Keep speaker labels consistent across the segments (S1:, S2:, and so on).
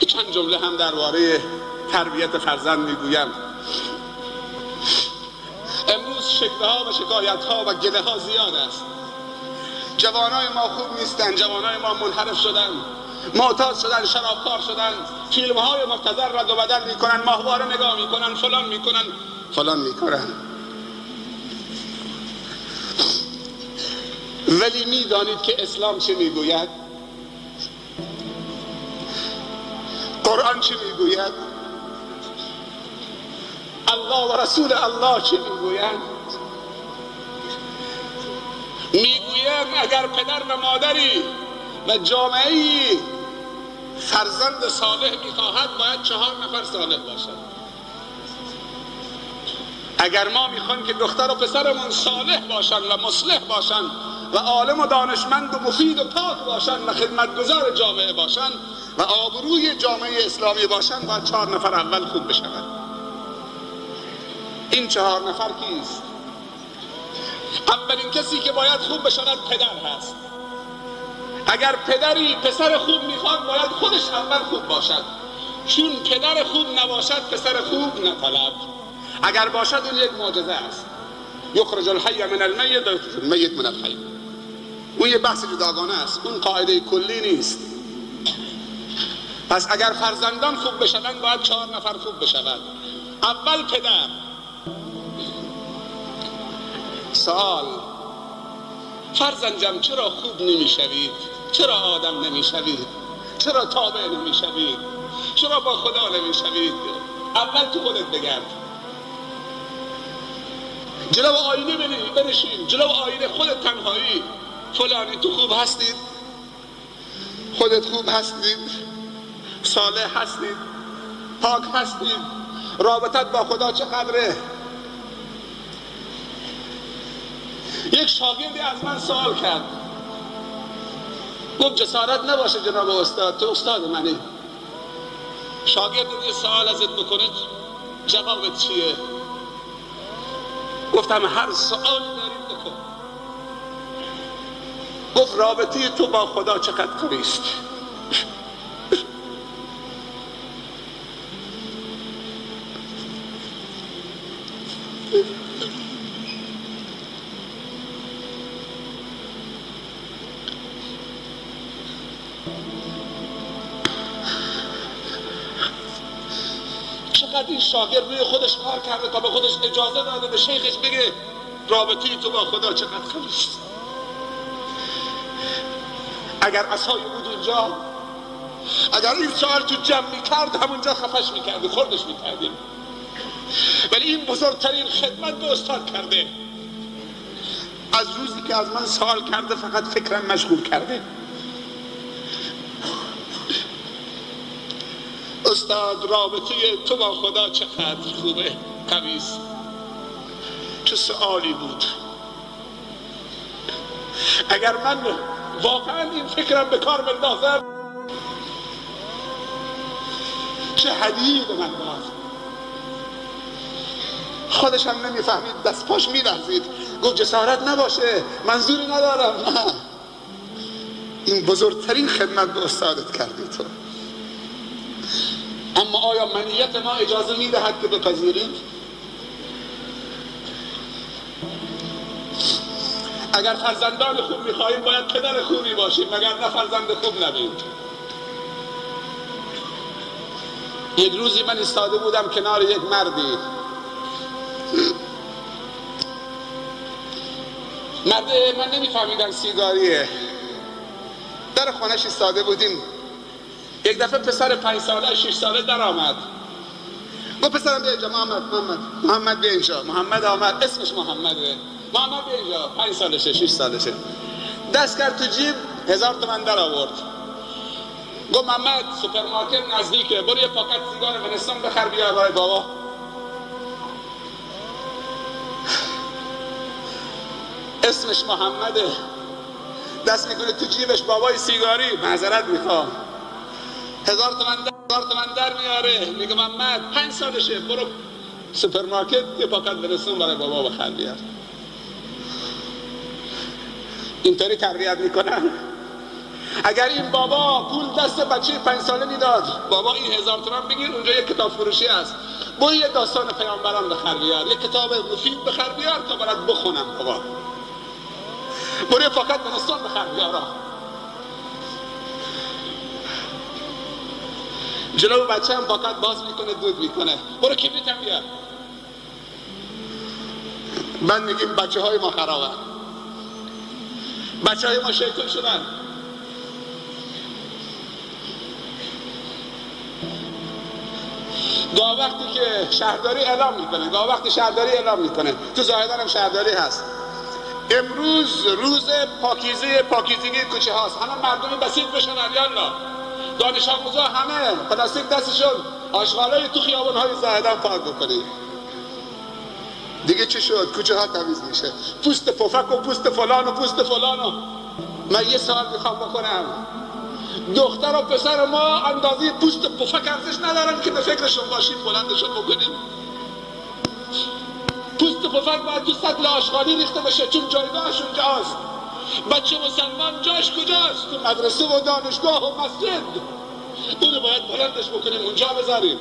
S1: چند جمله هم درباره تربیت فرزند میگویم. امروز شکوه‌ها و شکایت‌ها و گله‌ها زیاد است. جوانای ما خوب نیستن، جوانای ما منحرف شدن، معتاد شدن، شرابخوار شدن، فیلم‌های مبتذل رد و بدل میکنن، ماهواره نگاه میکنن، فلان میکنن. ولی میدانید که اسلام چه میگوید؟ قرآن چه میگوید؟ الله و رسول الله چه میگویند؟ میگویند اگر پدر و مادری و جامعه‌ای فرزند صالح میخواهد باید 4 نفر صالح باشد. اگر ما میخوایم که دختر و پسرمون صالح باشن و مصلح باشن و عالم و دانشمند و مفید و پاک باشن و خدمتگزار جامعه باشن و آبروی جامعه اسلامی باشن، باید 4 نفر اول خوب بشود. این 4 نفر کیست؟ اولین کسی که باید خوب بشود پدر هست. اگر پدری پسر خوب میخواد باید خودش اول خوب باشد، چون پدر خوب نباشد پسر خوب نطلب. اگر باشد اون یک معجزه است. یخرج الحی من المیت و یخرج المیت من الحی. اون یه بحث جداگانه است، اون قاعده کلی نیست. پس اگر فرزندان خوب بشوند باید 4 نفر خوب بشوند. اول پدر. سوال: فرزندم چرا خوب نمیشوید؟ چرا آدم نمیشوید؟ چرا تابع نمیشوید؟ چرا با خدا نمیشوید؟ اول تو خودت بگرد. جلو آینه بنشین، جلو آینه خودت تنهایی. فلانی تو خوب هستید؟ خودت خوب هستید؟ صالح هستید؟ پاک هستید؟ رابطت با خدا چقدره؟ یک شاگردی از من سوال کرد، گفت جسارت نباشه جناب استاد، تو استاد منی. شاگرد یه سوال ازت بکنه جوابت چیه؟ گفتم هر سوالی دارید بکن. گفت رابطه تو با خدا چقدر قویست؟ چقدر این شاگرد روی خودش کار کرده تا به خودش اجازه داده به شیخش بگه رابطه تو با خدا چقدر قویست. اگر عصای بود اونجا، اگر این سوال تو جمع میکرد همونجا خفش میکردیم، خردش میکردیم. ولی این بزرگترین خدمت به استاد کرده. از روزی که از من سوال کرده فقط فکرم مشغول کرده. استاد رابطه تو با خدا چقدر خوبه، قویست. چه سوالی بود. اگر من واقعا این فکرم به کار بندازم چه هدیه‌ای به من داد. خودش هم نمیفهمید، دست پاش میلرزید. گفت جسارت نباشه، منظوری ندارم. نه، این بزرگترین خدمت به استادت کردی تو. اما آیا منیت ما اجازه میدهد که بپذیریم؟ اگر فرزندان خوب میخواهیم باید پدر خوبی باشیم، مگر نه فرزند خوب نبیم. یک روزی من ایستاده بودم کنار یک مردی. مرده من نمیفهمیدم سیگاریه. در خانهش ایستاده بودیم. یک دفعه پسر 5 ساله 6 ساله در آمد. گفت پسرم بیا اینجا. محمد بیا اینجا. محمد آمد، اسمش محمده. محمد بیا اینجا. 5 سالشه 6 سالشه. دست کرد تو جیب 1000 تومان در آورد. گفت محمد سوپرمارکت نزدیکه، برو یه پاکت سیگار ونستون بخر بیار برای بابا. اسمش محمده. دست میکنه تو جیبش، بابای سیگاری، معذرت میخوام، 1000 تومان در میاره. میگه محمد 5 سالشه، برو سوپرمارکت یه پاکت ونستون برای بابا بخر بیار. اینطوری تربیت میکنن. اگر این بابا پول دست بچه 5 ساله میداد، بابا این 1000 تومان بگیر اونجا یک کتاب فروشی است، برو یه داستان پیامبران بخر بیار، یک کتاب مفید بخر بیار تا برات بخونم بابا، برو فقط داستان بخر بیار. جلو بچه هم فقط باز میکنه دود میکنه، برو کبریت هم بیار. من میگیم بچه های ما خرابه، بچه های ما شیطان شدن. گاه وقتی که شهرداری اعلام میکنه، گاه وقتی شهرداری اعلام میکنه، تو زاهدان هم شهرداری هست، امروز روز پاکیزگی کوچه هاست، همه مردمی بسیط بشن، یالا دانش آموزا همه پلاستیک دستشون، آشغالای تو خیابان های زاهدان پاک بکنید. دیگه چی شد؟ کوچه ها تمیز میشه. پوست پفک و پوست فلان و پوست فلان و من یه سوال میخوام بکنم، دختر و پسر ما اندازه پوست پفک ارزش ندارن که به فکرشون باشیم بلندشون بکنیم؟ پوست پفک باید تو سطل آشغالی ریخته بشه چون جایگاهش اونجاست. بچه مسلمان جاش کجاست؟ تو مدرسه و دانشگاه و مسجد. اونو باید بلندش بکنیم اونجا بذاریم.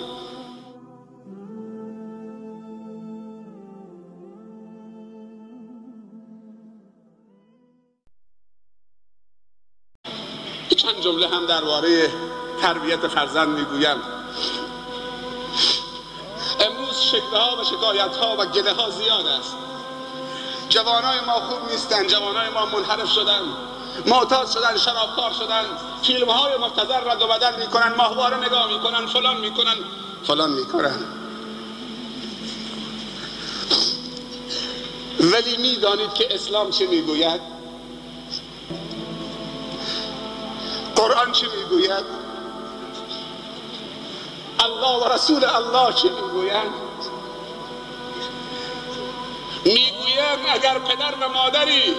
S1: چند جمله هم درباره تربیت فرزند میگویم. امروز شکوه ها و شکایت ها و گله ها زیاد است. جوانای ما خوب نیستن، جوانای ما منحرف شدن، معتاد شدن، شرابخوار شدن، فیلم های مبتذل رد و بدل میکنن، ماهواره نگاه میکنن، فلان میکنن. ولی میدانید که اسلام چه میگوید؟ قرآن چه میگوید؟ الله و رسول الله چه میگویند؟ میگویند اگر پدر و مادری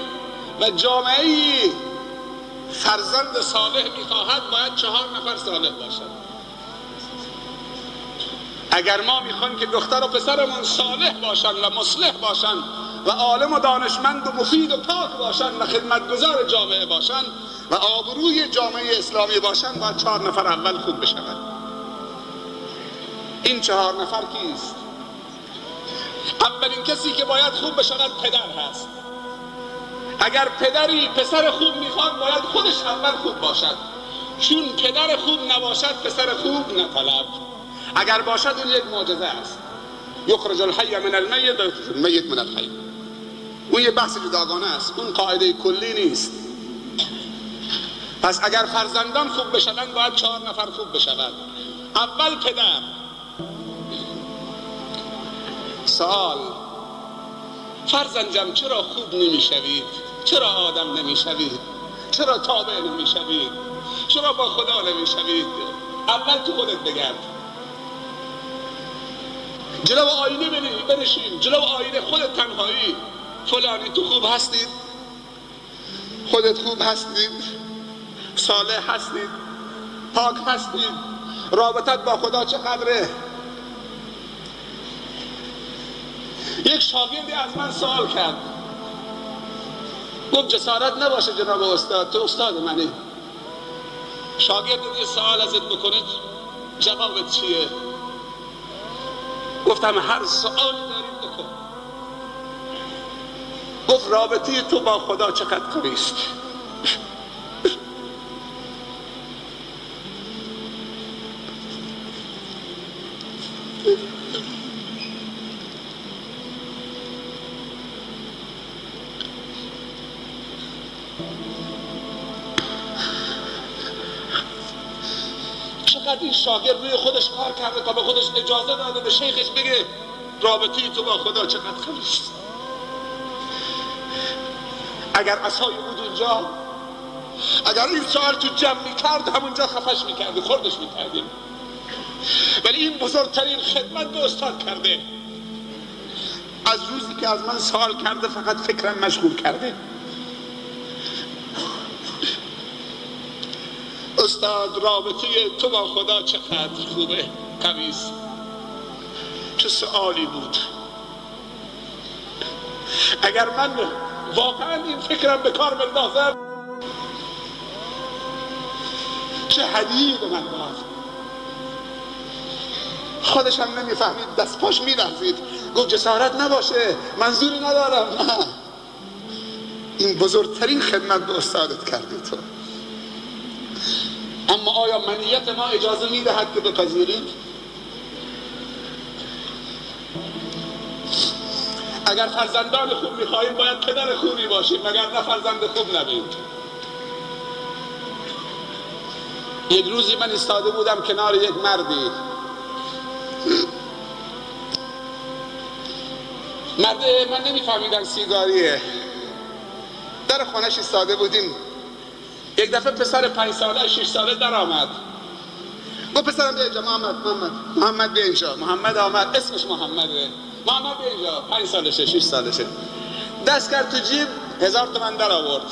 S1: و جامعه‌ای فرزند صالح میخواهد باید 4 نفر صالح باشند. اگر ما میخوایم که دختر و پسرمون صالح باشند و مصلح باشند و عالم و دانشمند و مفید و پاک باشند و خدمتگزار جامعه باشند و آبروی جامعه اسلامی باشند، باید 4 نفر اول خوب بشوند. این 4 نفر کیست؟ اولین کسی که باید خوب بشود پدر هست. اگر پدری پسر خوب میخواد باید خودش اول خوب باشد، چون پدر خوب نباشد پسر خوب نطلب. اگر باشد اون یک معجزه است. یخرج الحی من المیت و المیت من الحی. اون یه بحث جداگانه است، اون قاعده کلی نیست. پس اگر فرزندان خوب بشوند باید 4 نفر خوب بشوند. اول پدر. سوال: فرزندم چرا خوب نمیشوید؟ چرا آدم نمیشوید؟ چرا تابع نمیشوید؟ چرا با خدا نمیشوید؟ اول تو خودت بگرد، جلو آینه بنشین، جلو آینه خودت تنهایی. فلانی تو خوب هستید؟ خودت خوب هستید؟ صالح هستید؟ پاک هستید؟ رابطت با خدا چقدره؟ یک شاگردی از من سوال کرد، گفت جسارت نباشه جناب استاد، تو استاد منی، شاگرد یه سوال ازت بکنه جوابت چیه؟ گفتم هر سوالی دارید بکن. گفت رابطه تو با خدا چقدر قوی است؟ چقدر این شاگرد روی خودش کار کرده تا به خودش اجازه داده به شیخش بگه رابطه تو با خدا چقدر قوی است. اگر عصای بود اونجا، اگر این سوال تو جمع میکرد همونجا خفش میکردیم، خردش میکردیم. ولی این بزرگترین خدمت به استاد کرده. از روزی که از من سوال کرده فقط فکرم مشغول کرده. استاد رابطه تو با خدا چقدر خوبه، قوی است. چه سوالی بود. اگر من واقعا این فکرم به کار بندازم کفش هدیه‌ای به من داد. خودش هم نمیفهمید، دست پاش میلرزید. گفت جسارت نباشه، منظوری ندارم. نه، این بزرگترین خدمت به استادت کردی تو. اما آیا منیت ما اجازه میدهد که بپذیریم؟ اگر فرزندان خوب میخواهیم باید پدر خوبی باشیم، مگر نه فرزند خوب نبیم. یک روزی من ایستاده بودم کنار یک مردی. مرده من نمیفهمیدم سیگاریه. در خونش ایستاده بودیم. یک دفعه پسر 5 ساله 6 ساله در آمد. گفت پسرم بیا اینجا. محمد بیا اینجا. محمد آمد، اسمش محمده. محمد بیا اینجا. 5 سالشه 6 سالشه. دست کرد تو جیب، 1000 تومان در آورد.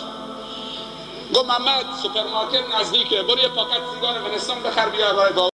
S1: گفت محمد سوپرمارکت نزدیکه، برو یه پاکت سیگار ونستون بخر بیا.